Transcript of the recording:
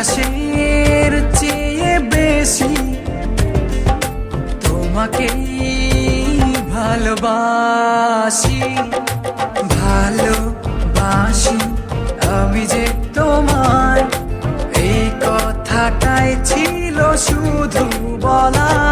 আকাশের চেয়ে বেশি তোমাকেই ভালোবাসি, ভালোবাসি আমি যে তোমায়। এই কথাটাই ছিল শুধু বলা।